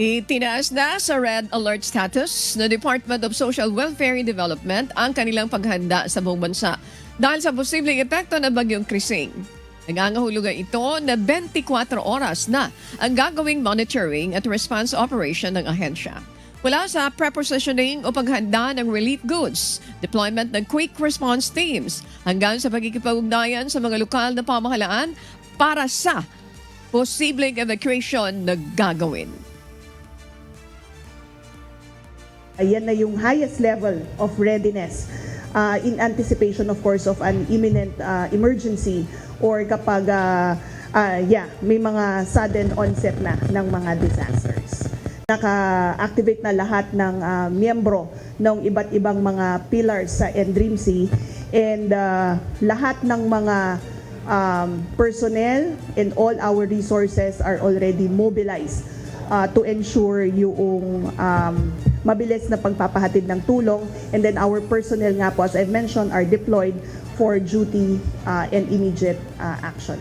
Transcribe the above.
Itinaas na sa red alert status ng Department of Social Welfare and Development ang kanilang paghanda sa buong bansa dahil sa posibleng epekto ng bagyong Krising. Nangangahulugan ito na 24 oras na ang gagawing monitoring at response operation ng ahensya. Mula sa prepositioning o paghanda ng relief goods, deployment ng quick response teams, hanggang sa pagkikipag-ugnayan sa mga lokal na pamahalaan para sa posibleng evacuation na gagawin. Ayan na yung highest level of readiness in anticipation, of course, of an imminent emergency or kapag may mga sudden onset na ng mga disasters. Naka-activate na lahat ng miyembro ng iba't ibang mga pillars sa NDRIMC and lahat ng mga personnel and all our resources are already mobilized to ensure yung mabilis na pagpapahatid ng tulong, and then our personnel nga po, as I've mentioned, are deployed for duty and immediate action.